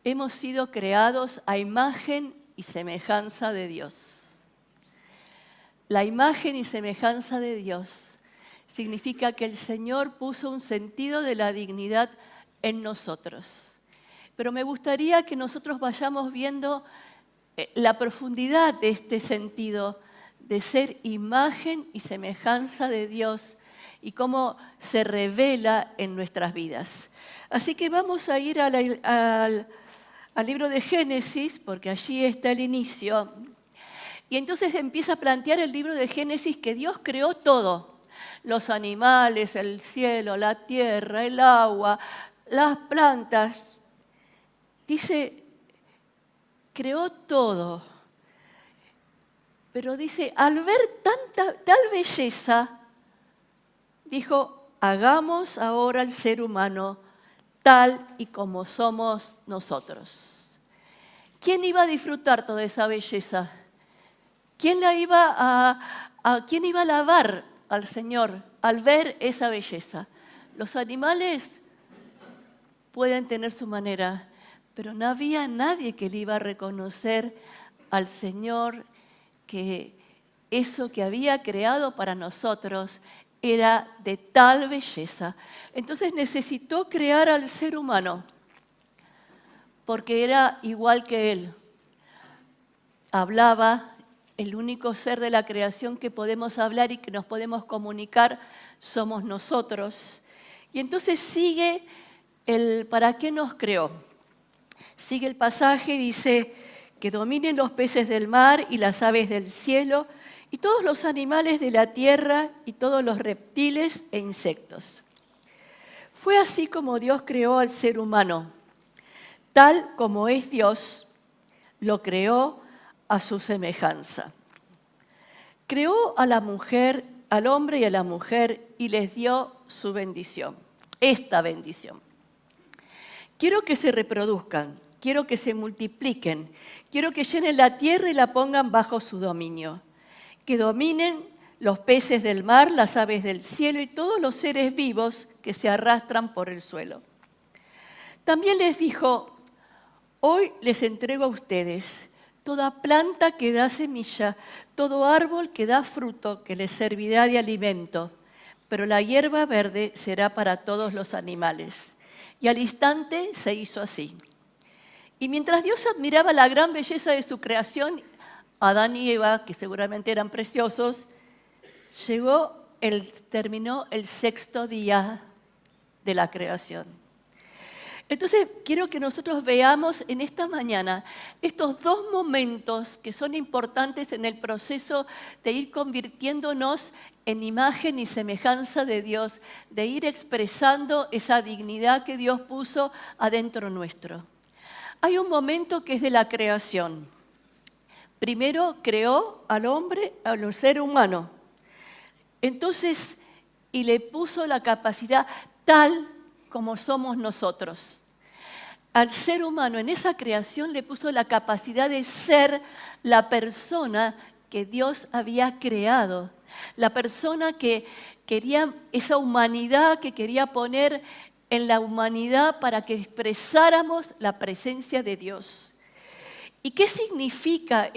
hemos sido creados a imagen y semejanza de Dios. La imagen y semejanza de Dios significa que el Señor puso un sentido de la dignidad en nosotros. Pero me gustaría que nosotros vayamos viendo la profundidad de este sentido de ser imagen y semejanza de Dios y cómo se revela en nuestras vidas. Así que vamos a ir al libro de Génesis, porque allí está el inicio. Y entonces empieza a plantear el libro de Génesis que Dios creó todo. Los animales, el cielo, la tierra, el agua, las plantas. Dice, creó todo. Pero dice, al ver tal belleza, dijo, hagamos ahora al ser humano tal y como somos nosotros. ¿Quién iba a disfrutar toda esa belleza? ¿Quién iba a alabar al Señor al ver esa belleza? Los animales pueden tener su manera, pero no había nadie que le iba a reconocer al Señor que eso que había creado para nosotros era de tal belleza. Entonces necesitó crear al ser humano, porque era igual que él. Hablaba, el único ser de la creación que podemos hablar y que nos podemos comunicar somos nosotros. Y entonces sigue el ¿para qué nos creó? Sigue el pasaje y dice que dominen los peces del mar y las aves del cielo y todos los animales de la tierra y todos los reptiles e insectos. Fue así como Dios creó al ser humano. Tal como es Dios, lo creó a su semejanza. Creó a la mujer, al hombre y a la mujer y les dio su bendición, esta bendición. Quiero que se reproduzcan, quiero que se multipliquen, quiero que llenen la tierra y la pongan bajo su dominio, que dominen los peces del mar, las aves del cielo y todos los seres vivos que se arrastran por el suelo. También les dijo, hoy les entrego a ustedes toda planta que da semilla, todo árbol que da fruto, que les servirá de alimento, pero la hierba verde será para todos los animales. Y al instante se hizo así. Y mientras Dios admiraba la gran belleza de su creación, Adán y Eva, que seguramente eran preciosos, terminó el sexto día de la creación. Entonces, quiero que nosotros veamos en esta mañana estos dos momentos que son importantes en el proceso de ir convirtiéndonos en imagen y semejanza de Dios, de ir expresando esa dignidad que Dios puso adentro nuestro. Hay un momento que es de la creación. Primero creó al hombre, al ser humano. Entonces, y le puso la capacidad tal como somos nosotros. Al ser humano en esa creación le puso la capacidad de ser la persona que Dios había creado, la persona que quería, esa humanidad que quería poner en la humanidad para que expresáramos la presencia de Dios. ¿Y qué significa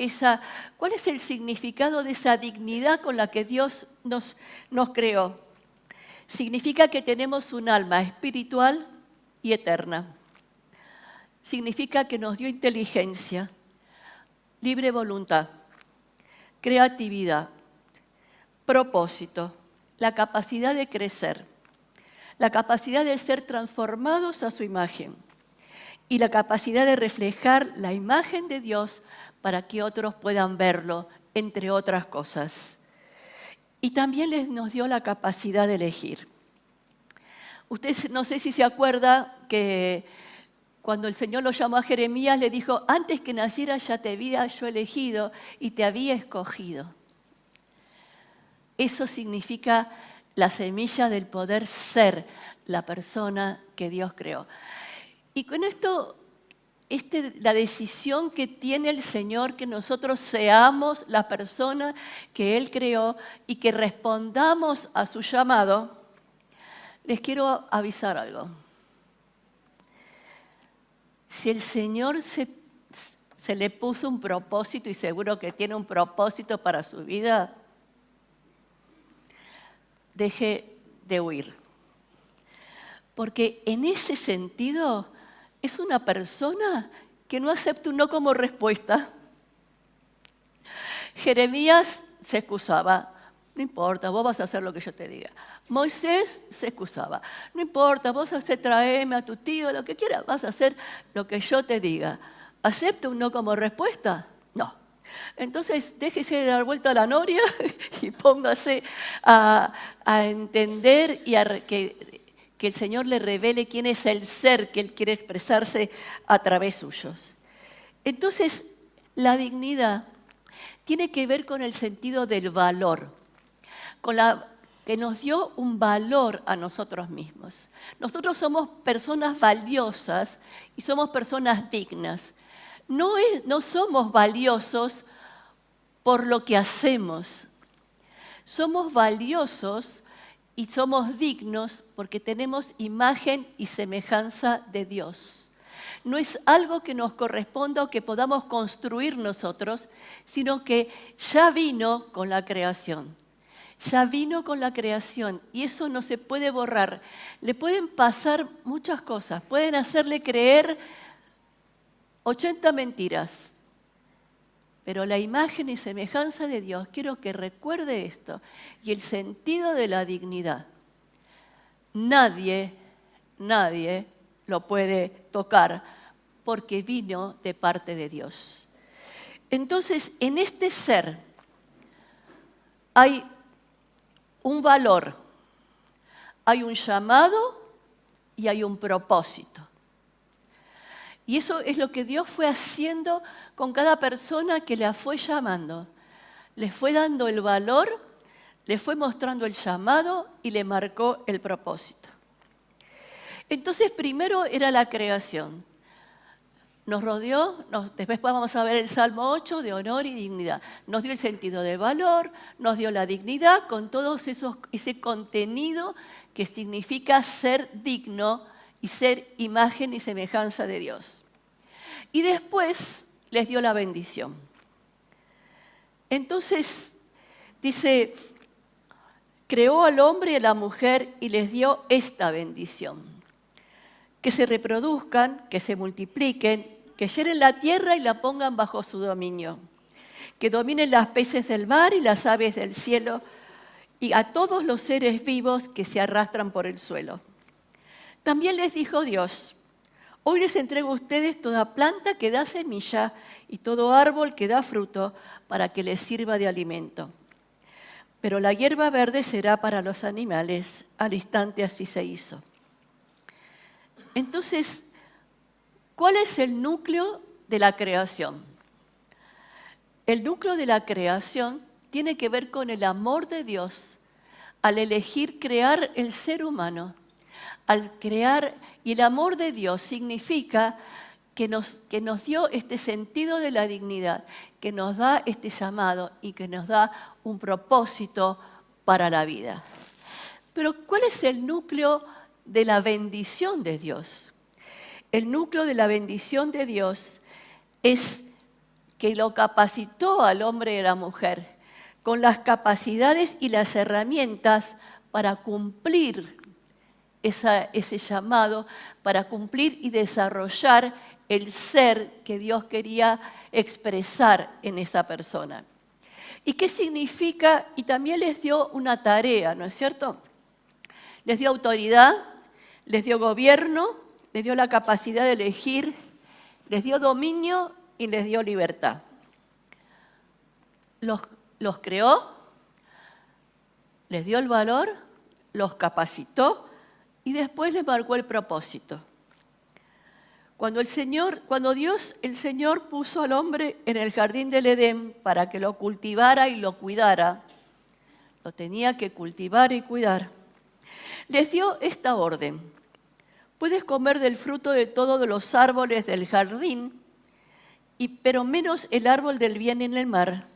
cuál es el significado de esa dignidad con la que Dios nos creó? Significa que tenemos un alma espiritual y eterna. Significa que nos dio inteligencia, libre voluntad, creatividad, propósito, la capacidad de crecer, la capacidad de ser transformados a su imagen y la capacidad de reflejar la imagen de Dios para que otros puedan verlo, entre otras cosas. Y también nos dio la capacidad de elegir. Usted no sé si se acuerda que cuando el Señor lo llamó a Jeremías, le dijo, antes que nacieras ya te había yo elegido y te había escogido. Eso significa la semilla del poder ser la persona que Dios creó. Y con esto, la decisión que tiene el Señor, que nosotros seamos la persona que Él creó y que respondamos a su llamado, les quiero avisar algo. Si el Señor se le puso un propósito y seguro que tiene un propósito para su vida, deje de huir. Porque en ese sentido es una persona que no acepta un no como respuesta. Jeremías se excusaba. No importa, vos vas a hacer lo que yo te diga. Moisés se excusaba. No importa, vos traeme a tu tío, lo que quieras, vas a hacer lo que yo te diga. ¿Acepta un no como respuesta? No. Entonces déjese de dar vuelta a la noria y póngase a entender y que el Señor le revele quién es el ser que Él quiere expresarse a través suyos. Entonces, la dignidad tiene que ver con el sentido del valor, que nos dio un valor a nosotros mismos. Nosotros somos personas valiosas y somos personas dignas. No somos valiosos por lo que hacemos. Somos valiosos y somos dignos porque tenemos imagen y semejanza de Dios. No es algo que nos corresponda o que podamos construir nosotros, sino que ya vino con la creación. Ya vino con la creación y eso no se puede borrar. Le pueden pasar muchas cosas, pueden hacerle creer 80 mentiras, pero la imagen y semejanza de Dios, quiero que recuerde esto, y el sentido de la dignidad. Nadie lo puede tocar porque vino de parte de Dios. Entonces, en este ser hay un valor, hay un llamado y hay un propósito. Y eso es lo que Dios fue haciendo con cada persona que la fue llamando. Le fue dando el valor, le fue mostrando el llamado y le marcó el propósito. Entonces, primero era la creación. Nos rodeó, después vamos a ver el Salmo 8 de honor y dignidad. Nos dio el sentido de valor, nos dio la dignidad con todo ese contenido que significa ser digno y ser imagen y semejanza de Dios. Y después les dio la bendición. Entonces, dice, creó al hombre y a la mujer y les dio esta bendición. Que se reproduzcan, que se multipliquen, que llenen la tierra y la pongan bajo su dominio. Que dominen las peces del mar y las aves del cielo y a todos los seres vivos que se arrastran por el suelo. También les dijo Dios, hoy les entrego a ustedes toda planta que da semilla y todo árbol que da fruto para que les sirva de alimento. Pero la hierba verde será para los animales, al instante así se hizo. Entonces, ¿cuál es el núcleo de la creación? El núcleo de la creación tiene que ver con el amor de Dios al elegir crear el ser humano. Al crear, y el amor de Dios significa que nos dio este sentido de la dignidad, que nos da este llamado y que nos da un propósito para la vida. Pero ¿cuál es el núcleo de la bendición de Dios? El núcleo de la bendición de Dios es que lo capacitó al hombre y a la mujer con las capacidades y las herramientas para cumplir ese llamado, para cumplir y desarrollar el ser que Dios quería expresar en esa persona. ¿Y qué significa? Y también les dio una tarea, ¿no es cierto? Les dio autoridad, les dio gobierno, les dio la capacidad de elegir, les dio dominio y les dio libertad. Los creó, les dio el valor, los capacitó y después les marcó el propósito. Cuando el Señor puso al hombre en el jardín del Edén para que lo cultivara y lo cuidara, lo tenía que cultivar y cuidar, les dio esta orden: puedes comer del fruto de todos los árboles del jardín, pero menos el árbol del bien en el mar.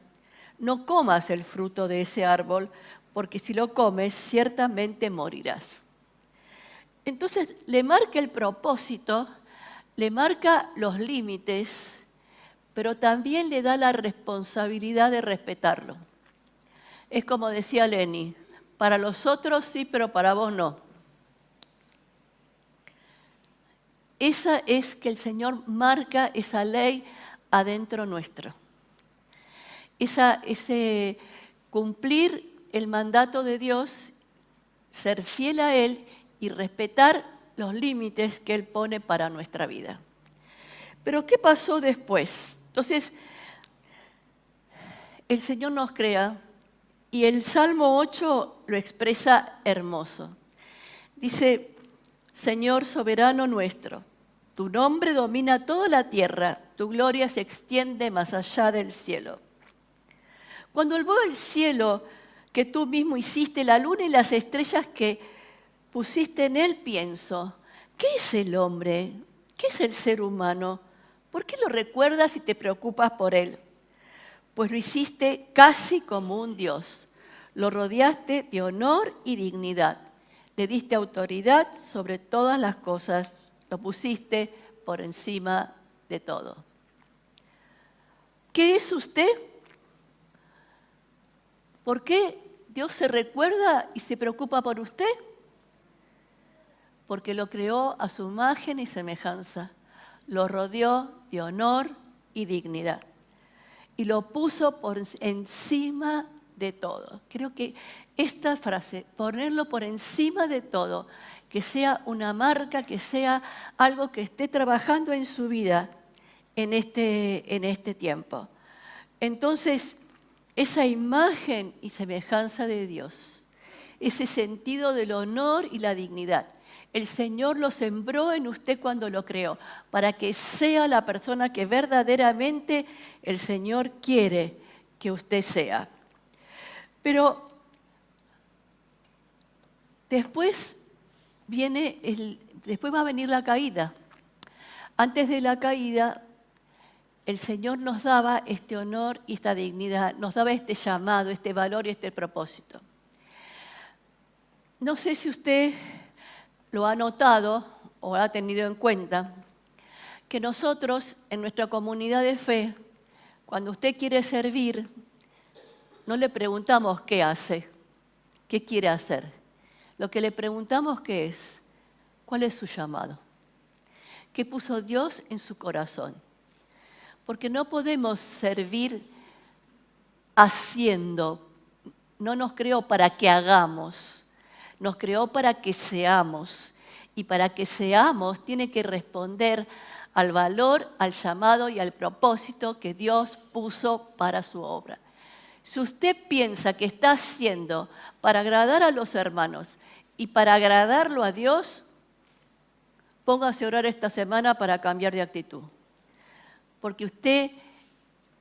No comas el fruto de ese árbol, porque si lo comes, ciertamente morirás. Entonces le marca el propósito le marca los límites, pero también le da la responsabilidad de respetarlo. Es como decía Lenny, para los otros sí, pero para vos no. Esa es que el Señor marca esa ley adentro nuestro. Ese cumplir el mandato de Dios, ser fiel a Él y respetar los límites que Él pone para nuestra vida. Pero ¿qué pasó después? Entonces, el Señor nos crea y el Salmo 8 lo expresa hermoso. Dice, Señor soberano nuestro, tu nombre domina toda la tierra, tu gloria se extiende más allá del cielo. Cuando veo el cielo que tú mismo hiciste, la luna y las estrellas que pusiste en él, pienso, ¿qué es el hombre? ¿Qué es el ser humano? ¿Por qué lo recuerdas y te preocupas por él? Pues lo hiciste casi como un Dios. Lo rodeaste de honor y dignidad. Le diste autoridad sobre todas las cosas. Lo pusiste por encima de todo. ¿Qué es usted? ¿Por qué Dios se recuerda y se preocupa por usted? Porque lo creó a su imagen y semejanza. Lo rodeó de honor y dignidad. Y lo puso por encima de todo. Creo que esta frase, ponerlo por encima de todo, que sea una marca, que sea algo que esté trabajando en su vida en este tiempo. Entonces, esa imagen y semejanza de Dios, ese sentido del honor y la dignidad, el Señor lo sembró en usted cuando lo creó, para que sea la persona que verdaderamente el Señor quiere que usted sea. Pero después va a venir la caída. Antes de la caída, el Señor nos daba este honor y esta dignidad, nos daba este llamado, este valor y este propósito. No sé si usted lo ha notado o ha tenido en cuenta, que nosotros en nuestra comunidad de fe, cuando usted quiere servir, no le preguntamos qué hace, qué quiere hacer. Lo que le preguntamos qué es, cuál es su llamado, qué puso Dios en su corazón. Porque no podemos servir haciendo, no nos creó para que hagamos, nos creó para que seamos. Y para que seamos, tiene que responder al valor, al llamado y al propósito que Dios puso para su obra. Si usted piensa que está haciendo para agradar a los hermanos y para agradarlo a Dios, póngase a orar esta semana para cambiar de actitud. Porque usted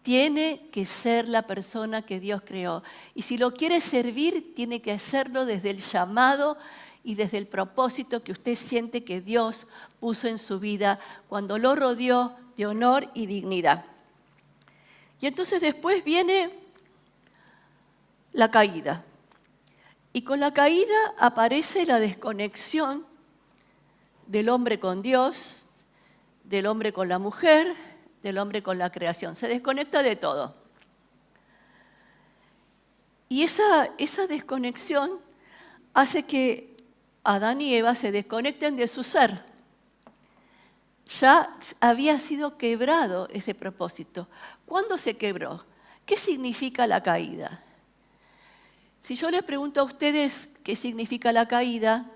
tiene que ser la persona que Dios creó. Y si lo quiere servir, tiene que hacerlo desde el llamado y desde el propósito que usted siente que Dios puso en su vida cuando lo rodeó de honor y dignidad. Y entonces después viene la caída. Y con la caída aparece la desconexión del hombre con Dios, del hombre con la mujer, del hombre con la creación. Se desconecta de todo. Y esa desconexión hace que Adán y Eva se desconecten de su ser. Ya había sido quebrado ese propósito. ¿Cuándo se quebró? ¿Qué significa la caída? Si yo les pregunto a ustedes qué significa la caída,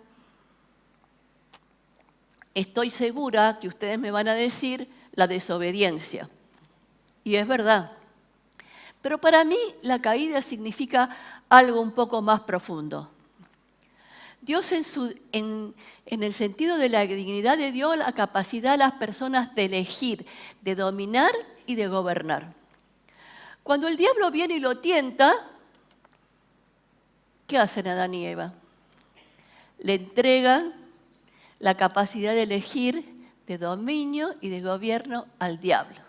estoy segura que ustedes me van a decir la desobediencia. Y es verdad. Pero para mí la caída significa algo un poco más profundo. Dios en el sentido de la dignidad de Dios, la capacidad a las personas de elegir, de dominar y de gobernar. Cuando el diablo viene y lo tienta, ¿qué hacen Adán y Eva? Le entregan la capacidad de elegir, de dominio y de gobierno al diablo.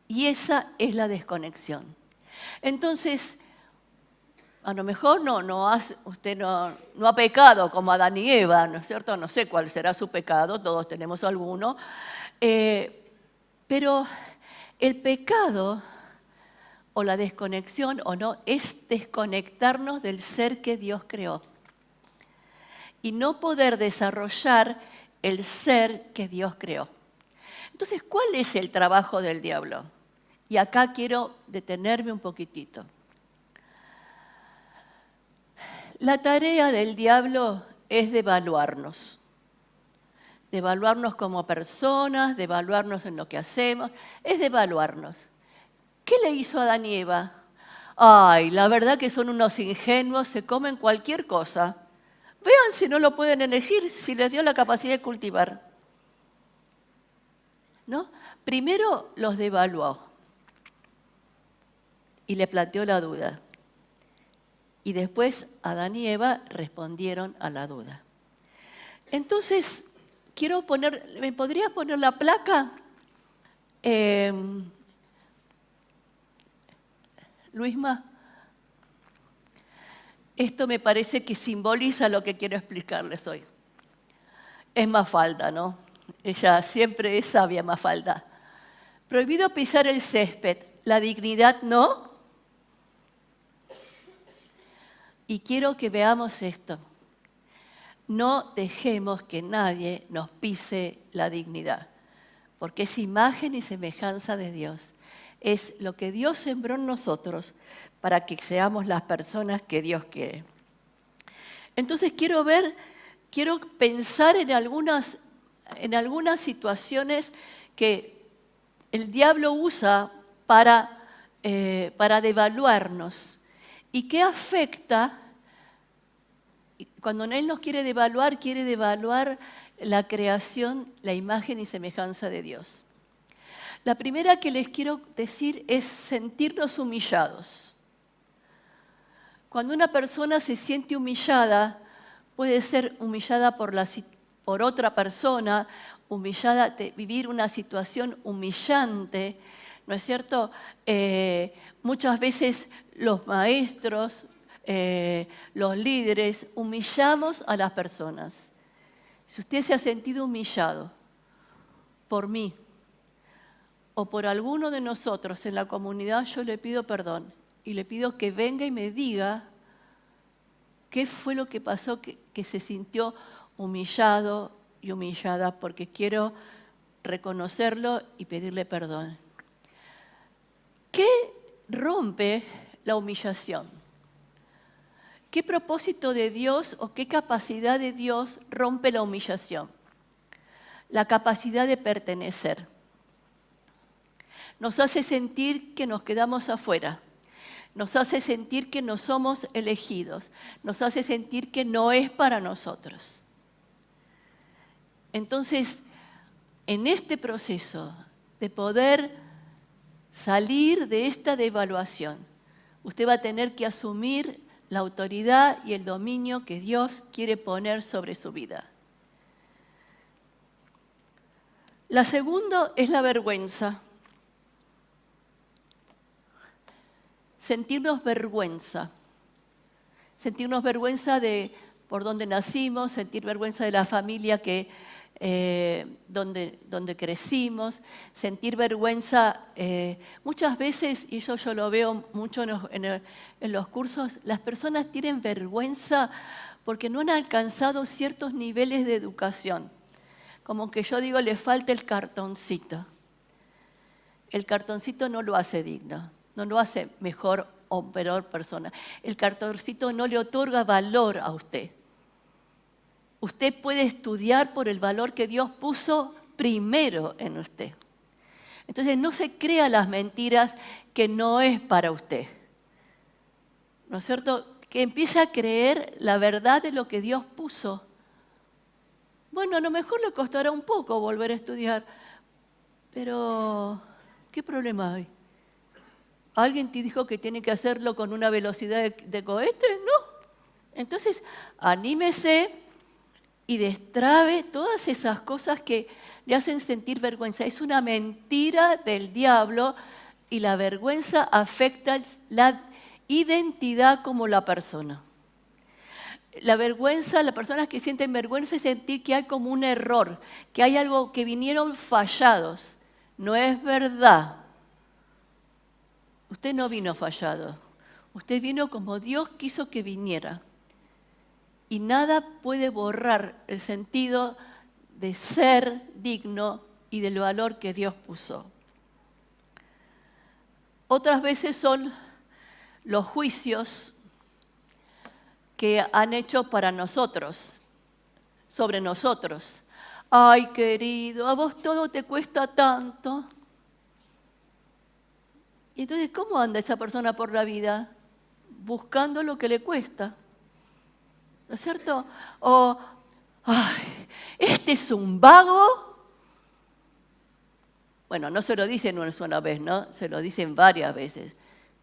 Y esa es la desconexión. Entonces, A lo mejor usted no ha pecado como Adán y Eva, ¿no es cierto? No sé cuál será su pecado, todos tenemos alguno. Pero el pecado o la desconexión o no es desconectarnos del ser que Dios creó y no poder desarrollar el ser que Dios creó. Entonces, ¿cuál es el trabajo del diablo? Y acá quiero detenerme un poquitito. La tarea del diablo es devaluarnos como personas, devaluarnos en lo que hacemos, es devaluarnos. ¿Qué le hizo a Adán y Eva? Ay, la verdad que son unos ingenuos, se comen cualquier cosa. Vean si no lo pueden elegir, si les dio la capacidad de cultivar. ¿No? Primero los devaluó y le planteó la duda. Y después Adán y Eva respondieron a la duda. Entonces, ¿me podrías poner la placa? Luisma, esto me parece que simboliza lo que quiero explicarles hoy. Es Mafalda, ¿no? Ella siempre es sabia, Mafalda. Prohibido pisar el césped, la dignidad no. Y quiero que veamos esto. No dejemos que nadie nos pise la dignidad, porque es imagen y semejanza de Dios. Es lo que Dios sembró en nosotros para que seamos las personas que Dios quiere. Entonces quiero pensar en algunas situaciones que el diablo usa para devaluarnos. ¿Y qué afecta? Cuando Él nos quiere devaluar la creación, la imagen y semejanza de Dios. La primera que les quiero decir es sentirnos humillados. Cuando una persona se siente humillada, puede ser humillada por otra persona, humillada de vivir una situación humillante, ¿no es cierto? Muchas veces los maestros, los líderes, humillamos a las personas. Si usted se ha sentido humillado por mí o por alguno de nosotros en la comunidad, yo le pido perdón y le pido que venga y me diga qué fue lo que pasó, que se sintió humillado y humillada, porque quiero reconocerlo y pedirle perdón. ¿Qué rompe la humillación? ¿Qué propósito de Dios o qué capacidad de Dios rompe la humillación? La capacidad de pertenecer. Nos hace sentir que nos quedamos afuera. Nos hace sentir que no somos elegidos. Nos hace sentir que no es para nosotros. Entonces, en este proceso de poder salir de esta devaluación, usted va a tener que asumir la autoridad y el dominio que Dios quiere poner sobre su vida. La segunda es la vergüenza. Sentirnos vergüenza. Sentirnos vergüenza de por dónde nacimos, sentir vergüenza de la familia donde crecimos, sentir vergüenza muchas veces, y yo lo veo mucho en los cursos, las personas tienen vergüenza porque no han alcanzado ciertos niveles de educación. Como que yo digo, le falta el cartoncito. El cartoncito no lo hace digno, no lo hace mejor o peor persona. El cartoncito no le otorga valor a usted. Usted puede estudiar por el valor que Dios puso primero en usted. Entonces no se crea las mentiras que no es para usted. ¿No es cierto? Que empiece a creer la verdad de lo que Dios puso. Bueno, a lo mejor le costará un poco volver a estudiar, pero ¿qué problema hay? ¿Alguien te dijo que tiene que hacerlo con una velocidad de cohete? No. Entonces, anímese y destrabe todas esas cosas que le hacen sentir vergüenza. Es una mentira del diablo y la vergüenza afecta identidad como la persona. La vergüenza, las personas que sienten vergüenza es sentir que hay como un error, que hay algo que vinieron fallados. No es verdad. Usted no vino fallado. Usted vino como Dios quiso que viniera. Y nada puede borrar el sentido de ser digno y del valor que Dios puso. Otras veces son los juicios que han hecho para nosotros, sobre nosotros. Ay, querido, a vos todo te cuesta tanto. Y entonces, ¿cómo anda esa persona por la vida? Buscando lo que le cuesta. ¿No es cierto? O, ay, este es un vago. Bueno, no se lo dicen una sola vez, ¿no? Se lo dicen varias veces.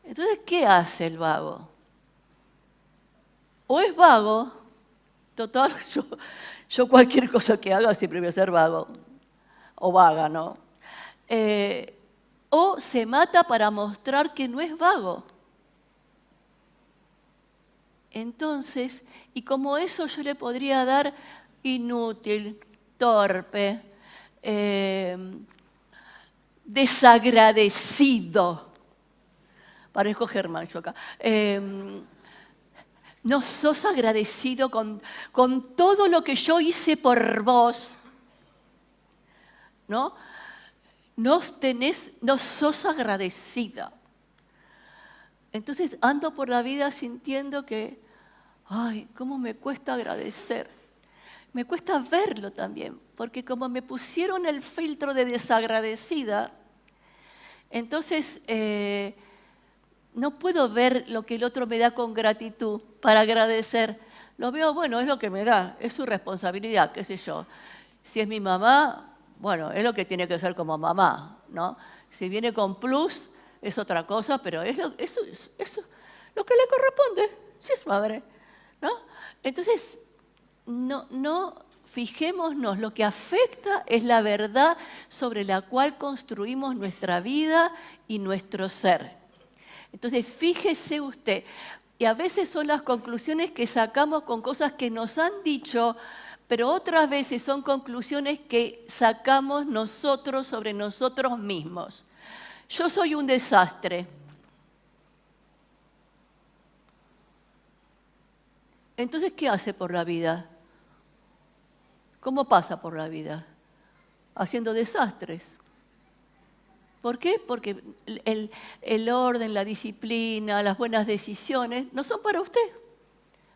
Entonces, ¿qué hace el vago? O es vago, total, yo cualquier cosa que haga siempre voy a ser vago, o vaga, ¿no? O se mata para mostrar que no es vago. Entonces, y como eso yo le podría dar inútil, torpe, desagradecido. Parezco Germán yo acá. No sos agradecido con todo lo que yo hice por vos. ¿No? No sos agradecida. Entonces ando por la vida sintiendo que, ay, cómo me cuesta agradecer. Me cuesta verlo también, porque como me pusieron el filtro de desagradecida, entonces no puedo ver lo que el otro me da con gratitud para agradecer. Lo veo, bueno, es lo que me da, es su responsabilidad, qué sé yo. Si es mi mamá, bueno, es lo que tiene que ser como mamá, ¿no? Si viene con plus, es otra cosa, pero es lo que le corresponde, si es madre, ¿no? Entonces, no fijémonos, lo que afecta es la verdad sobre la cual construimos nuestra vida y nuestro ser. Entonces, fíjese usted, y a veces son las conclusiones que sacamos con cosas que nos han dicho, pero otras veces son conclusiones que sacamos nosotros sobre nosotros mismos. Yo soy un desastre. Entonces, ¿qué hace por la vida? ¿Cómo pasa por la vida? Haciendo desastres. ¿Por qué? Porque el orden, la disciplina, las buenas decisiones no son para usted.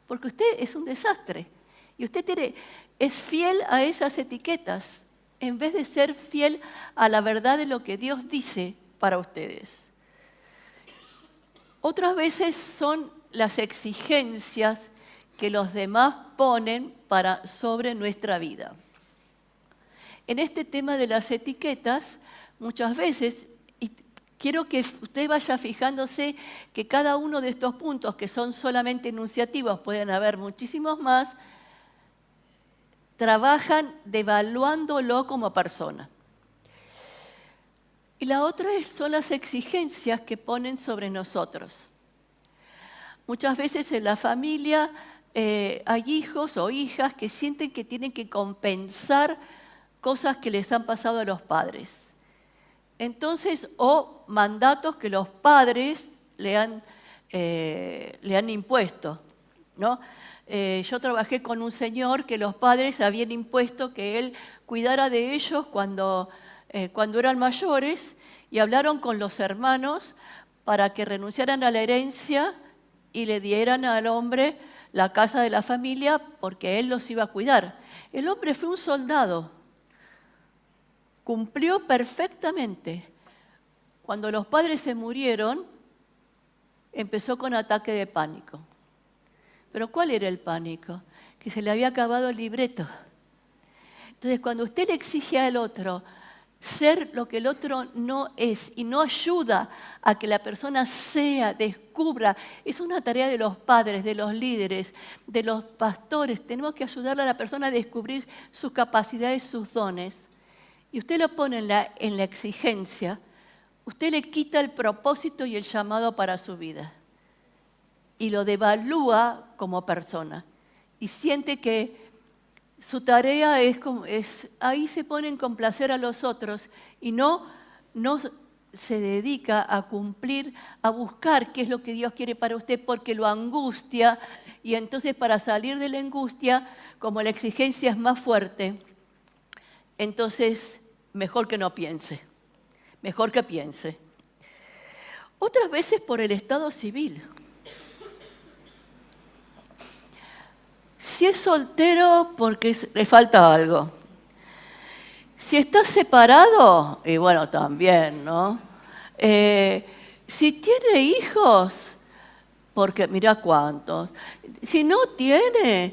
Porque usted es un desastre. Y usted es fiel a esas etiquetas, en vez de ser fiel a la verdad de lo que Dios dice para ustedes. Otras veces son las exigencias que los demás ponen sobre nuestra vida. En este tema de las etiquetas, muchas veces, y quiero que usted vaya fijándose que cada uno de estos puntos, que son solamente enunciativos, pueden haber muchísimos más, trabajan devaluándolo como persona. Y la otra son las exigencias que ponen sobre nosotros. Muchas veces en la familia hay hijos o hijas que sienten que tienen que compensar cosas que les han pasado a los padres. Entonces, o mandatos que los padres le han impuesto, ¿no? Yo trabajé con un señor que los padres habían impuesto que él cuidara de ellos cuando eran mayores, y hablaron con los hermanos para que renunciaran a la herencia y le dieran al hombre la casa de la familia porque él los iba a cuidar. El hombre fue un soldado, cumplió perfectamente. Cuando los padres se murieron, empezó con ataque de pánico. ¿Pero cuál era el pánico? Que se le había acabado el libreto. Entonces, cuando usted le exige al otro ser lo que el otro no es y no ayuda a que la persona descubra, es una tarea de los padres, de los líderes, de los pastores. Tenemos que ayudarle a la persona a descubrir sus capacidades, sus dones. Y usted lo pone en la exigencia, usted le quita el propósito y el llamado para su vida. y lo devalúa como persona. Y siente que su tarea es ahí se pone en complacer a los otros y no se dedica a cumplir, a buscar qué es lo que Dios quiere para usted porque lo angustia. Y entonces para salir de la angustia, como la exigencia es más fuerte, entonces mejor que no piense, mejor que piense. Otras veces por el estado civil. Si es soltero, porque le falta algo. Si está separado, y bueno, también, ¿no? Si tiene hijos, porque mirá cuántos. Si no tiene,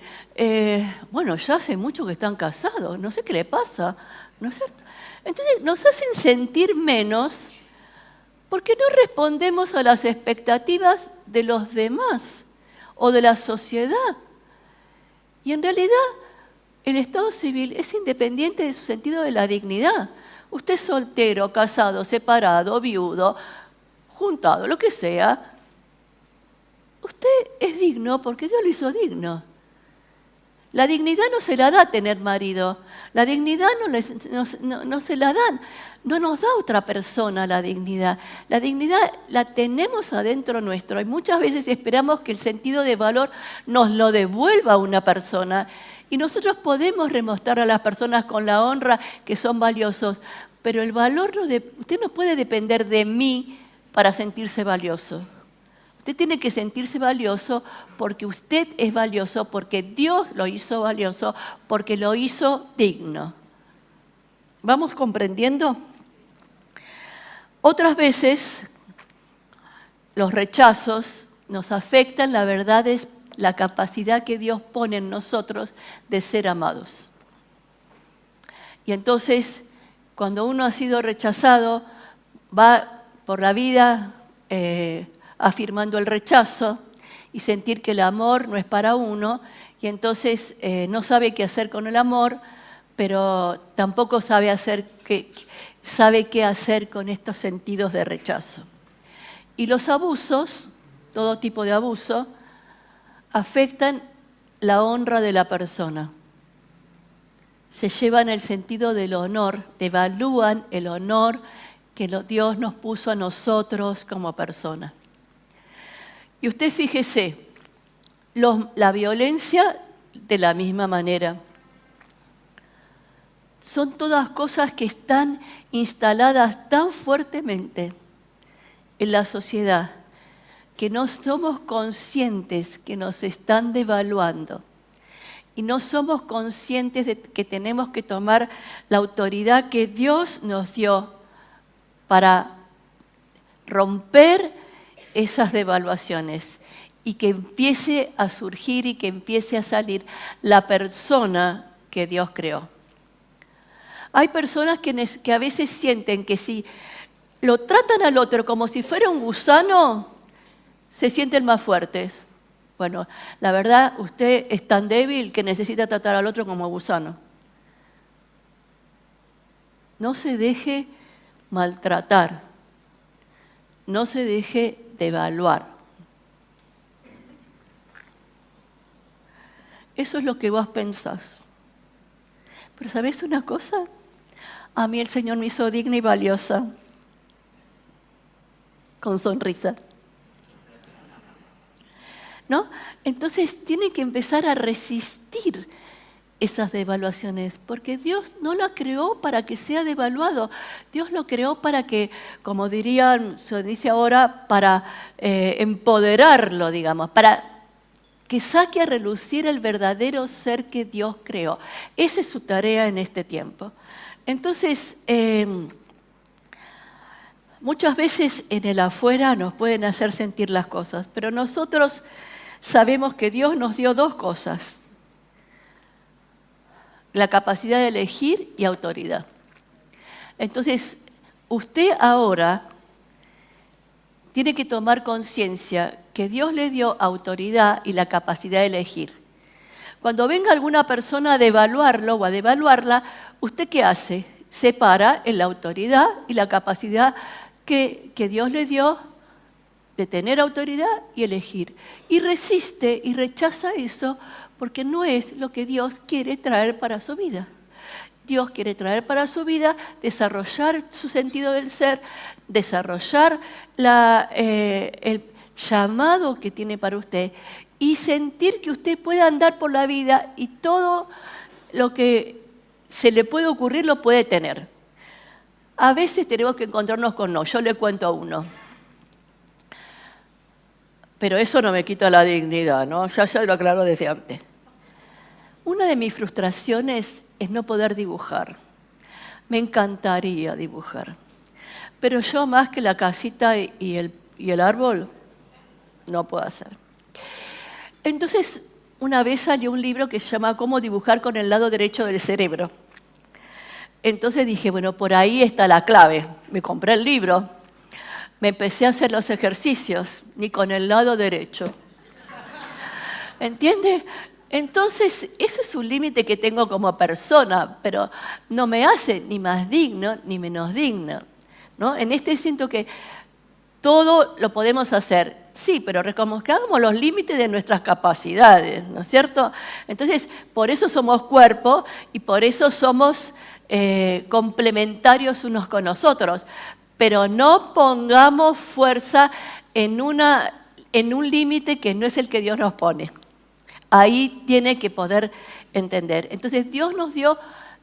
bueno, ya hace mucho que están casados, no sé qué le pasa, ¿no es cierto? Entonces nos hacen sentir menos porque no respondemos a las expectativas de los demás o de la sociedad. Y en realidad el estado civil es independiente de su sentido de la dignidad. Usted es soltero, casado, separado, viudo, juntado, lo que sea. Usted es digno porque Dios lo hizo digno. La dignidad no se la da tener marido. La dignidad no se la dan. No nos da otra persona la dignidad. La dignidad la tenemos adentro nuestro. Y muchas veces esperamos que el sentido de valor nos lo devuelva una persona. Y nosotros podemos demostrar a las personas con la honra que son valiosos. Pero el valor, usted no puede depender de mí para sentirse valioso. Usted tiene que sentirse valioso porque usted es valioso, porque Dios lo hizo valioso, porque lo hizo digno. ¿Vamos comprendiendo? Otras veces los rechazos nos afectan, la verdad es la capacidad que Dios pone en nosotros de ser amados. Y entonces, cuando uno ha sido rechazado, va por la vida afirmando el rechazo y sentir que el amor no es para uno, y entonces no sabe qué hacer con el amor, pero tampoco sabe qué hacer con estos sentidos de rechazo. Y los abusos, todo tipo de abuso, afectan la honra de la persona. Se llevan el sentido del honor, devalúan el honor que Dios nos puso a nosotros como personas. Y usted fíjese, la violencia de la misma manera. Son todas cosas que están instaladas tan fuertemente en la sociedad que no somos conscientes que nos están devaluando. Y no somos conscientes de que tenemos que tomar la autoridad que Dios nos dio para romper esas devaluaciones y que empiece a surgir y que empiece a salir la persona que Dios creó. Hay personas que a veces sienten que si lo tratan al otro como si fuera un gusano, se sienten más fuertes. Bueno, la verdad, usted es tan débil que necesita tratar al otro como gusano. No se deje maltratar, no se deje devaluar. Eso es lo que vos pensás. Pero ¿sabés una cosa? A mí el Señor me hizo digna y valiosa, con sonrisa. ¿No? Entonces tiene que empezar a resistir esas devaluaciones, porque Dios no la creó para que sea devaluado. Dios lo creó para que, como se dice ahora, para empoderarlo, digamos, para que saque a relucir el verdadero ser que Dios creó. Esa es su tarea en este tiempo. Entonces, muchas veces en el afuera nos pueden hacer sentir las cosas, pero nosotros sabemos que Dios nos dio dos cosas: la capacidad de elegir y autoridad. Entonces, usted ahora tiene que tomar conciencia que Dios le dio autoridad y la capacidad de elegir. Cuando venga alguna persona a devaluarlo o a devaluarla, ¿usted qué hace? Se para en la autoridad y la capacidad que Dios le dio de tener autoridad y elegir. Y resiste y rechaza eso porque no es lo que Dios quiere traer para su vida. Dios quiere traer para su vida, desarrollar su sentido del ser, desarrollar el llamado que tiene para usted y sentir que usted puede andar por la vida y todo lo que se le puede ocurrir lo puede tener. A veces tenemos que encontrarnos con no. Yo le cuento uno. Pero eso no me quita la dignidad, ¿no? Ya lo aclaro desde antes. Una de mis frustraciones es no poder dibujar. Me encantaría dibujar. Pero yo más que la casita y el árbol, no puedo hacer. Entonces, una vez salió un libro que se llama Cómo dibujar con el lado derecho del cerebro. Entonces dije, bueno, por ahí está la clave. Me compré el libro, me empecé a hacer los ejercicios, ni con el lado derecho. ¿Entiende? Entonces, eso es un límite que tengo como persona, pero no me hace ni más digno ni menos digno, ¿no? En este siento que todo lo podemos hacer, sí, pero reconozcamos los límites de nuestras capacidades, ¿no es cierto? Entonces, por eso somos cuerpo y por eso somos complementarios unos con nosotros, pero no pongamos fuerza en un límite que no es el que Dios nos pone. Ahí tiene que poder entender. Entonces, Dios nos dio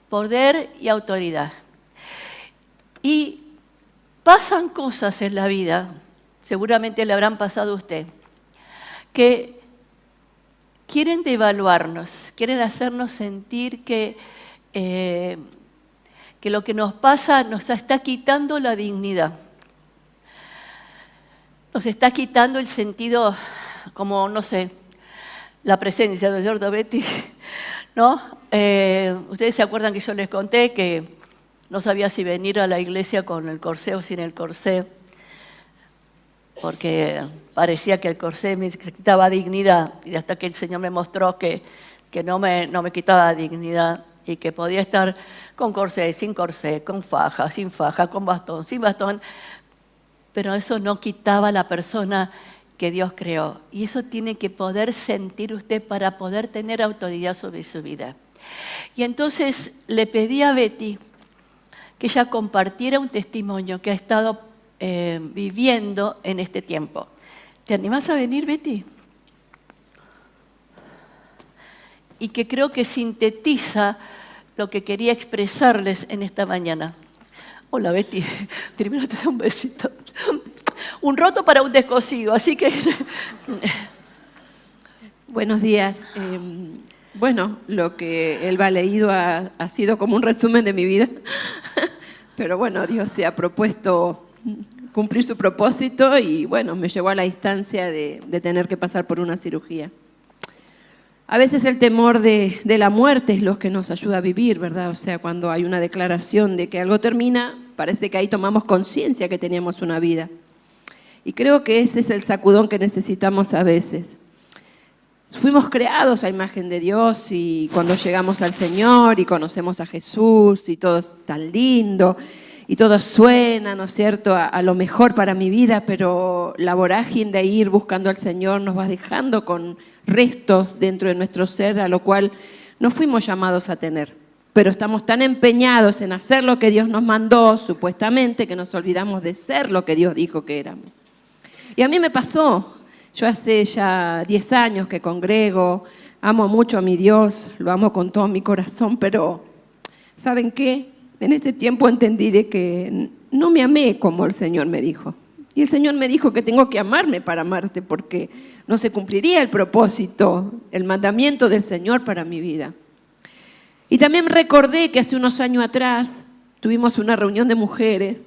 poder y autoridad. Y pasan cosas en la vida, seguramente le habrán pasado a usted, que quieren devaluarnos, quieren hacernos sentir que lo que nos pasa nos está quitando la dignidad. Nos está quitando el sentido, como, no sé, la presencia, ¿no es cierto, Betty? ¿No? Ustedes se acuerdan que yo les conté que no sabía si venir a la iglesia con el corsé o sin el corsé, porque parecía que el corsé me quitaba dignidad, y hasta que el Señor me mostró que no me quitaba dignidad y que podía estar con corsé, con faja, sin faja, con bastón, sin bastón, pero eso no quitaba la persona que Dios creó. Y eso tiene que poder sentir usted para poder tener autoridad sobre su vida. Y entonces le pedí a Betty que ella compartiera un testimonio que ha estado viviendo en este tiempo. ¿Te animás a venir, Betty? Y que creo que sintetiza lo que quería expresarles en esta mañana. Hola, Betty. Primero te doy un besito. Un roto para un descosido, así que... Buenos días. Bueno, lo que Elba ha leído ha sido como un resumen de mi vida, pero bueno, Dios se ha propuesto cumplir su propósito y bueno, me llevó a la instancia de tener que pasar por una cirugía. A veces el temor de la muerte es lo que nos ayuda a vivir, ¿verdad? O sea, cuando hay una declaración de que algo termina, parece que ahí tomamos conciencia que teníamos una vida. Y creo que ese es el sacudón que necesitamos a veces. Fuimos creados a imagen de Dios y cuando llegamos al Señor y conocemos a Jesús y todo es tan lindo y todo suena, ¿no es cierto?, a lo mejor para mi vida, pero la vorágine de ir buscando al Señor nos va dejando con restos dentro de nuestro ser, a lo cual no fuimos llamados a tener. Pero estamos tan empeñados en hacer lo que Dios nos mandó, supuestamente, que nos olvidamos de ser lo que Dios dijo que éramos. Y a mí me pasó. Yo hace ya 10 años que congrego, amo mucho a mi Dios, lo amo con todo mi corazón, pero ¿saben qué? En este tiempo entendí de que no me amé como el Señor me dijo. Y el Señor me dijo que tengo que amarme para amarte porque no se cumpliría el propósito, el mandamiento del Señor para mi vida. Y también recordé que hace unos años atrás tuvimos una reunión de mujeres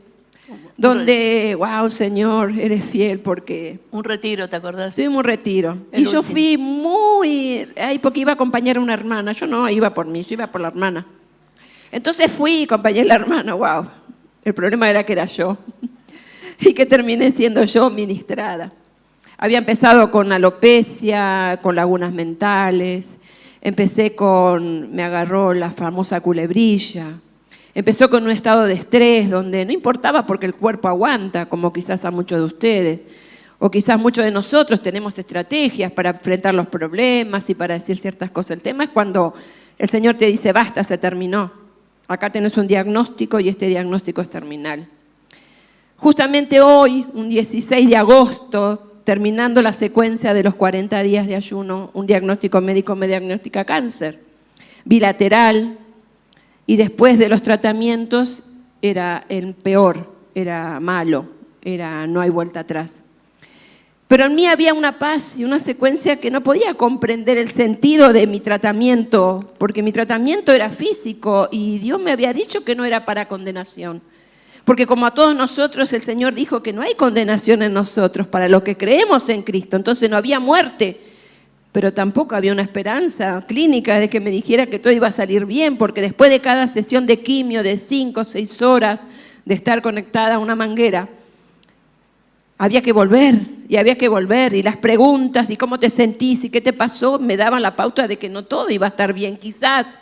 donde, wow, Señor, eres fiel porque... Un retiro, ¿te acordás? Tuvimos un retiro. Y yo fui porque iba a acompañar a una hermana. Yo no iba por mí, yo iba por la hermana. Entonces fui y acompañé a la hermana, wow. El problema era que era yo. Y que terminé siendo yo ministrada. Había empezado con alopecia, con lagunas mentales. Me agarró la famosa culebrilla. Empezó con un estado de estrés donde no importaba porque el cuerpo aguanta, como quizás a muchos de ustedes. O quizás muchos de nosotros tenemos estrategias para enfrentar los problemas y para decir ciertas cosas. El tema es cuando el Señor te dice, basta, se terminó. Acá tenés un diagnóstico y este diagnóstico es terminal. Justamente hoy, un 16 de agosto, terminando la secuencia de los 40 días de ayuno, un diagnóstico médico me diagnostica cáncer bilateral, y después de los tratamientos era el peor, era malo, no hay vuelta atrás. Pero en mí había una paz y una secuencia que no podía comprender el sentido de mi tratamiento, porque mi tratamiento era físico y Dios me había dicho que no era para condenación. Porque como a todos nosotros, el Señor dijo que no hay condenación en nosotros para los que creemos en Cristo. Entonces no había muerte, pero tampoco había una esperanza clínica de que me dijera que todo iba a salir bien, porque después de cada sesión de quimio de 5 o 6 horas de estar conectada a una manguera, había que volver, y las preguntas, y cómo te sentís, y qué te pasó, me daban la pauta de que no todo iba a estar bien, quizás.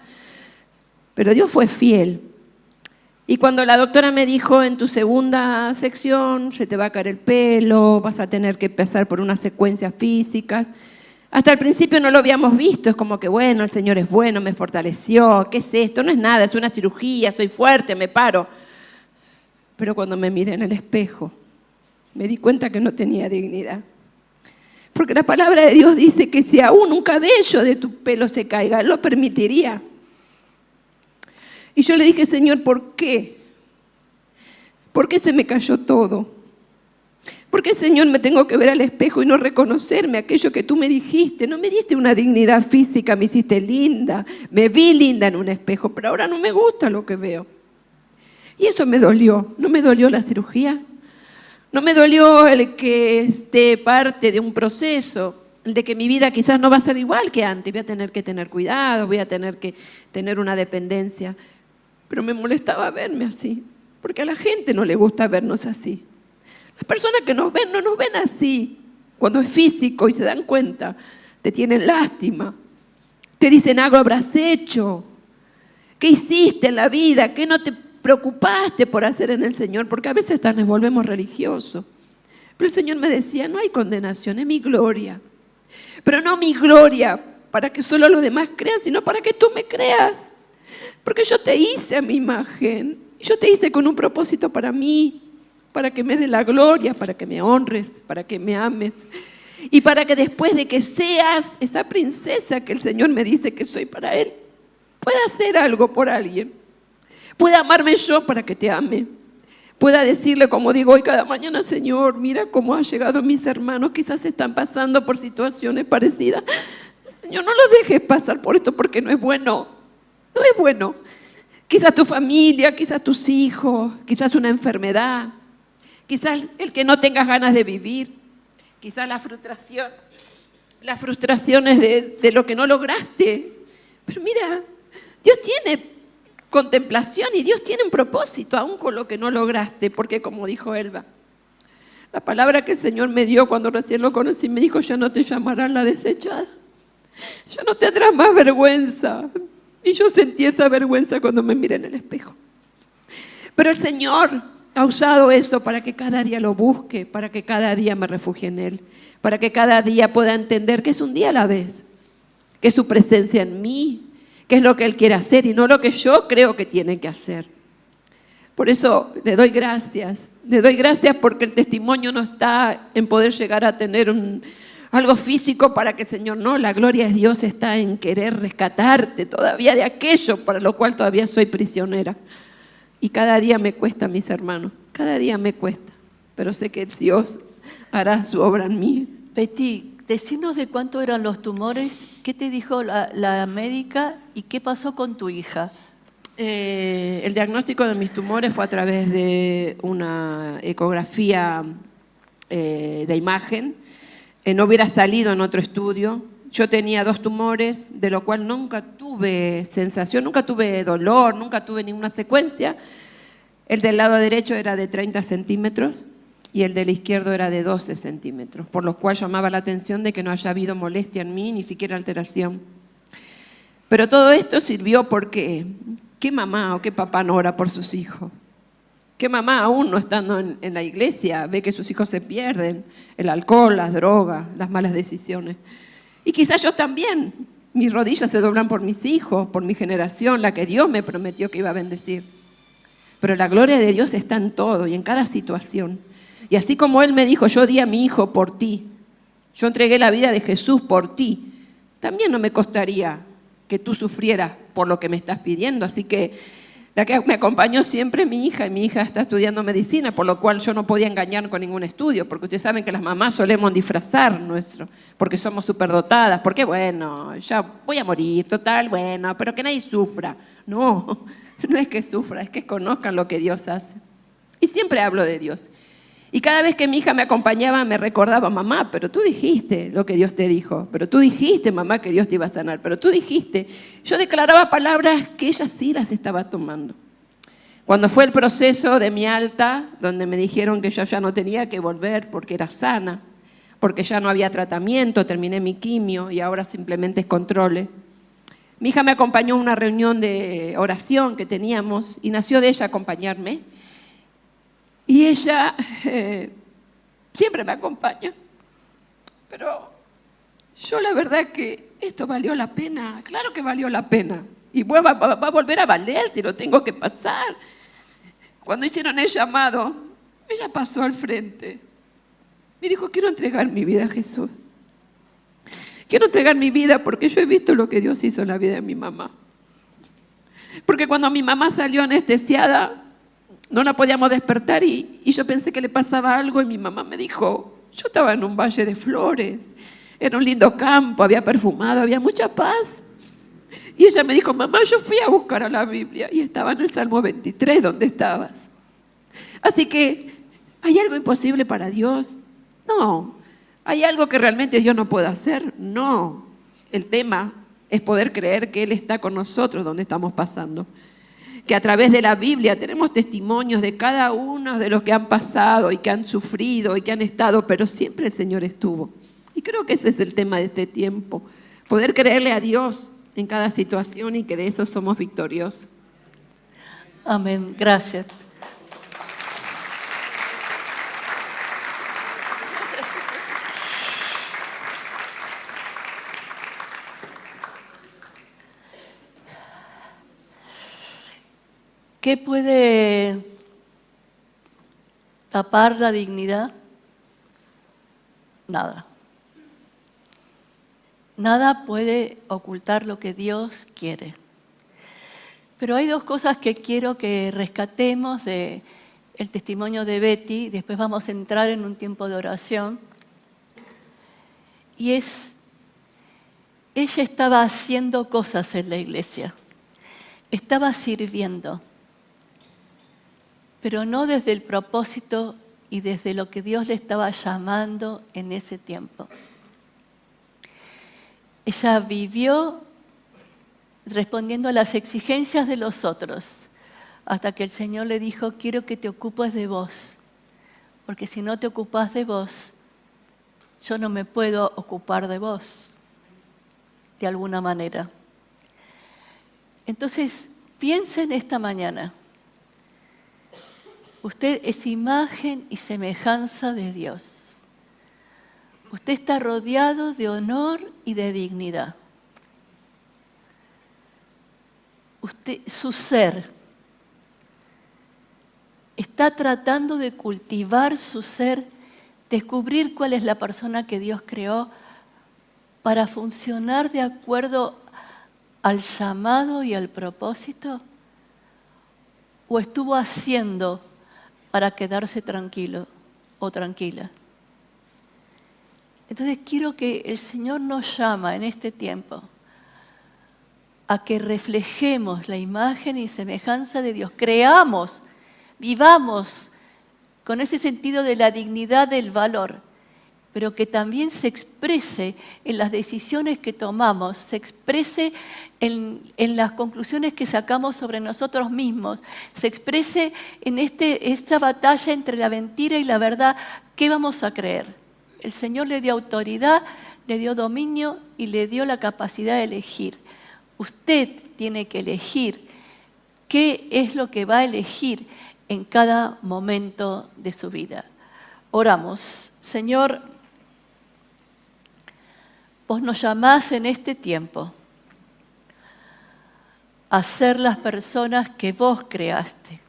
Pero Dios fue fiel. Y cuando la doctora me dijo, en tu segunda sección se te va a caer el pelo, vas a tener que pasar por unas secuencias físicas. Hasta el principio no lo habíamos visto, es como que bueno, el Señor es bueno, me fortaleció, ¿qué es esto? No es nada, es una cirugía, soy fuerte, me paro. Pero cuando me miré en el espejo, me di cuenta que no tenía dignidad. Porque la palabra de Dios dice que si aún un cabello de tu pelo se caiga, Él lo permitiría. Y yo le dije, Señor, ¿por qué? ¿Por qué se me cayó todo? ¿Por qué, Señor, me tengo que ver al espejo y no reconocerme aquello que tú me dijiste? No me diste una dignidad física, me hiciste linda, me vi linda en un espejo, pero ahora no me gusta lo que veo. Y eso me dolió. No me dolió la cirugía, no me dolió el que esté parte de un proceso, el de que mi vida quizás no va a ser igual que antes, voy a tener que tener cuidado, voy a tener que tener una dependencia. Pero me molestaba verme así, porque a la gente no le gusta vernos así. Las personas que nos ven no nos ven así. Cuando es físico y se dan cuenta, te tienen lástima. Te dicen, algo habrás hecho. ¿Qué hiciste en la vida? ¿Qué no te preocupaste por hacer en el Señor? Porque a veces hasta nos volvemos religiosos. Pero el Señor me decía, no hay condenación, es mi gloria. Pero no mi gloria para que solo los demás crean, sino para que tú me creas. Porque yo te hice a mi imagen. Y yo te hice con un propósito para mí, para que me dé la gloria, para que me honres, para que me ames. Y para que después de que seas esa princesa que el Señor me dice que soy para Él, pueda hacer algo por alguien. Pueda amarme yo para que te ame. Pueda decirle, como digo hoy cada mañana, Señor, mira cómo han llegado mis hermanos, quizás están pasando por situaciones parecidas. Señor, no los dejes pasar por esto porque no es bueno. No es bueno. Quizás tu familia, quizás tus hijos, quizás una enfermedad, quizás el que no tengas ganas de vivir, quizás la frustración, las frustraciones de lo que no lograste. Pero mira, Dios tiene contemplación y Dios tiene un propósito, aún con lo que no lograste, porque como dijo Elba, la palabra que el Señor me dio cuando recién lo conocí, me dijo, ya no te llamarán la desechada, ya no tendrás más vergüenza. Y yo sentí esa vergüenza cuando me miré en el espejo. Pero el Señor ha usado eso para que cada día lo busque, para que cada día me refugie en Él, para que cada día pueda entender que es un día a la vez, que es su presencia en mí, que es lo que Él quiere hacer y no lo que yo creo que tiene que hacer. Por eso le doy gracias porque el testimonio no está en poder llegar a tener algo físico para que el Señor, no, la gloria de Dios está en querer rescatarte todavía de aquello para lo cual todavía soy prisionera. Y cada día me cuesta, mis hermanos, cada día me cuesta, pero sé que Dios hará su obra en mí. Betty, decinos de cuánto eran los tumores, qué te dijo la médica y qué pasó con tu hija. El diagnóstico de mis tumores fue a través de una ecografía de imagen. No hubiera salido en otro estudio. Yo tenía 2 tumores, de lo cual nunca tuve sensación, nunca tuve dolor, nunca tuve ninguna secuencia. El del lado derecho era de 30 centímetros y el del izquierdo era de 12 centímetros, por lo cual llamaba la atención de que no haya habido molestia en mí, ni siquiera alteración. Pero todo esto sirvió porque, ¿qué mamá o qué papá no ora por sus hijos? ¿Qué mamá, aún no estando en la iglesia, ve que sus hijos se pierden? El alcohol, las drogas, las malas decisiones. Y quizás yo también. Mis rodillas se doblan por mis hijos, por mi generación, la que Dios me prometió que iba a bendecir. Pero la gloria de Dios está en todo y en cada situación. Y así como Él me dijo, yo di a mi hijo por ti, yo entregué la vida de Jesús por ti, también no me costaría que tú sufrieras por lo que me estás pidiendo. Así que la que me acompañó siempre es mi hija, y mi hija está estudiando medicina, por lo cual yo no podía engañar con ningún estudio, porque ustedes saben que las mamás solemos disfrazar porque somos superdotadas, porque bueno, ya voy a morir, total, bueno, pero que nadie sufra. No, no es que sufra, es que conozcan lo que Dios hace. Y siempre hablo de Dios. Y cada vez que mi hija me acompañaba me recordaba, mamá, pero tú dijiste lo que Dios te dijo, pero tú dijiste, mamá, que Dios te iba a sanar, pero tú dijiste. Yo declaraba palabras que ella sí las estaba tomando. Cuando fue el proceso de mi alta, donde me dijeron que yo ya no tenía que volver porque era sana, porque ya no había tratamiento, terminé mi quimio y ahora simplemente es controle. Mi hija me acompañó a una reunión de oración que teníamos y nació de ella acompañarme. Y ella siempre me acompaña. Pero yo la verdad que esto valió la pena. Claro que valió la pena. Y va a volver a valer si lo tengo que pasar. Cuando hicieron el llamado, ella pasó al frente. Me dijo, quiero entregar mi vida a Jesús. Quiero entregar mi vida porque yo he visto lo que Dios hizo en la vida de mi mamá. Porque cuando mi mamá salió anestesiada, no la podíamos despertar y yo pensé que le pasaba algo y mi mamá me dijo, yo estaba en un valle de flores, era un lindo campo, había perfumado, había mucha paz. Y ella me dijo, mamá, yo fui a buscar a la Biblia y estaba en el Salmo 23 donde estabas. Así que, ¿hay algo imposible para Dios? No. ¿Hay algo que realmente Dios no puede hacer? No. El tema es poder creer que Él está con nosotros donde estamos pasando. Que a través de la Biblia tenemos testimonios de cada uno de los que han pasado y que han sufrido y que han estado, pero siempre el Señor estuvo. Y creo que ese es el tema de este tiempo, poder creerle a Dios en cada situación y que de eso somos victoriosos. Amén, gracias. ¿Qué puede tapar la dignidad? Nada. Nada puede ocultar lo que Dios quiere. Pero hay dos cosas que quiero que rescatemos del testimonio de Betty. Después vamos a entrar en un tiempo de oración. Y ella estaba haciendo cosas en la iglesia. Estaba sirviendo. Pero no desde el propósito y desde lo que Dios le estaba llamando en ese tiempo. Ella vivió respondiendo a las exigencias de los otros, hasta que el Señor le dijo, quiero que te ocupes de vos, porque si no te ocupas de vos, yo no me puedo ocupar de vos, de alguna manera. Entonces, piensen esta mañana. Usted es imagen y semejanza de Dios. Usted está rodeado de honor y de dignidad. Su ser está tratando de cultivar su ser, descubrir cuál es la persona que Dios creó para funcionar de acuerdo al llamado y al propósito, o estuvo haciendo para quedarse tranquilo o tranquila. Entonces quiero que el Señor nos llama en este tiempo a que reflejemos la imagen y semejanza de Dios, creamos, vivamos con ese sentido de la dignidad del valor, pero que también se exprese en las decisiones que tomamos, se exprese en las conclusiones que sacamos sobre nosotros mismos, se exprese en esta batalla entre la mentira y la verdad. ¿Qué vamos a creer? El Señor le dio autoridad, le dio dominio y le dio la capacidad de elegir. Usted tiene que elegir qué es lo que va a elegir en cada momento de su vida. Oramos. Señor, vos nos llamás en este tiempo a ser las personas que vos creaste,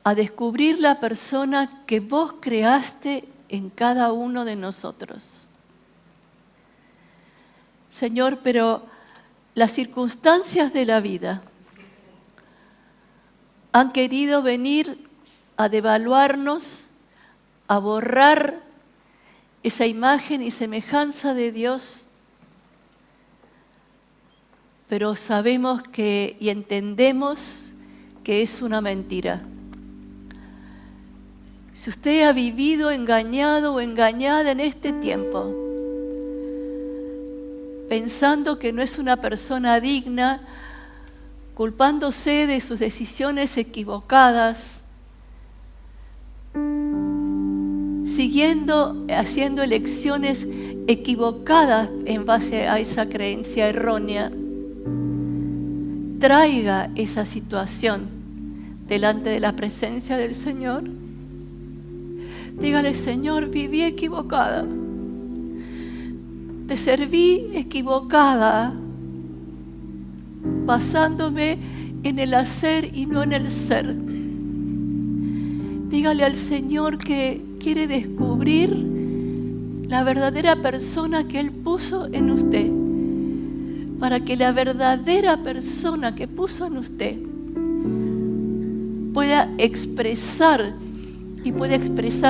a descubrir la persona que vos creaste en cada uno de nosotros. Señor, pero las circunstancias de la vida han querido venir a devaluarnos, a borrar esa imagen y semejanza de Dios, pero sabemos que y entendemos que es una mentira. Si usted ha vivido engañado o engañada en este tiempo, pensando que no es una persona digna, culpándose de sus decisiones equivocadas, haciendo elecciones equivocadas en base a esa creencia errónea, traiga esa situación delante de la presencia del Señor. Dígale: Señor, viví equivocada, te serví equivocada, basándome en el hacer y no en el ser. Dígale al Señor que quiere descubrir la verdadera persona que Él puso en usted, para que la verdadera persona que puso en usted pueda expresar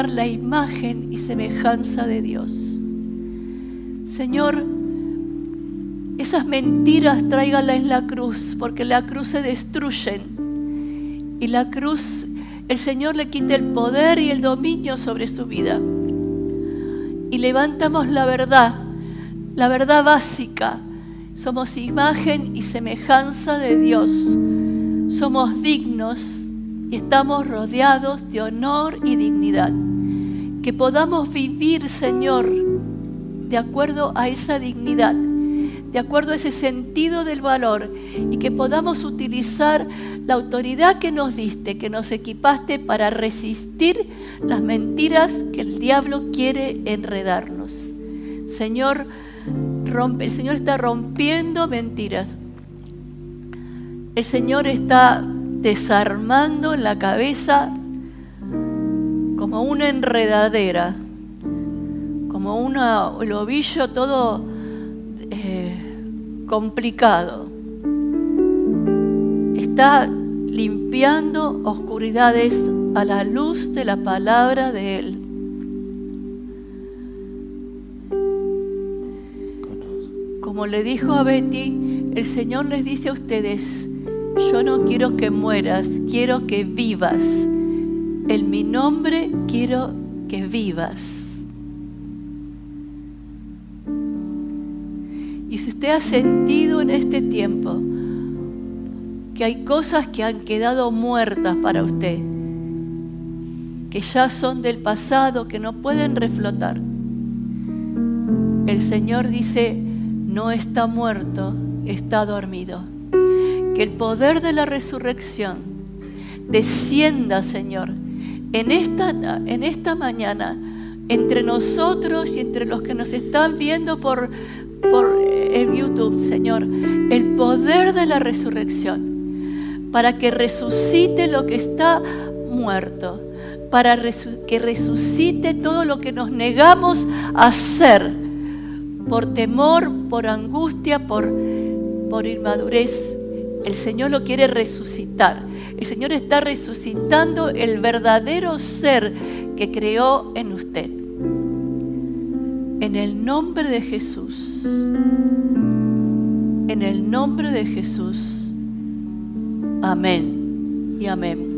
la imagen y semejanza de Dios. Señor, esas mentiras tráigalas en la cruz, porque la cruz se destruyen y la cruz, el Señor le quita el poder y el dominio sobre su vida. Y levantamos la verdad básica. Somos imagen y semejanza de Dios. Somos dignos y estamos rodeados de honor y dignidad. Que podamos vivir, Señor, de acuerdo a esa dignidad, de acuerdo a ese sentido del valor, y que podamos utilizar la autoridad que nos diste, que nos equipaste para resistir las mentiras que el diablo quiere enredarnos. Señor, el Señor está rompiendo mentiras. El Señor está desarmando en la cabeza como una enredadera, como un ovillo todo complicado. Está limpiando oscuridades a la luz de la palabra de Él. Como le dijo a Betty, el Señor les dice a ustedes: yo no quiero que mueras, quiero que vivas. En mi nombre quiero que vivas. Y si usted ha sentido en este tiempo que hay cosas que han quedado muertas para usted, que ya son del pasado, que no pueden reflotar, el Señor dice: no está muerto, está dormido. Que el poder de la resurrección descienda, Señor, en esta mañana, entre nosotros y entre los que nos están viendo por el YouTube, Señor. El poder de la resurrección, para que resucite lo que está muerto, para que resucite todo lo que nos negamos a hacer por temor, por angustia, por inmadurez. El Señor lo quiere resucitar. El Señor está resucitando el verdadero ser que creó en usted. En el nombre de Jesús. En el nombre de Jesús. Amén y amén.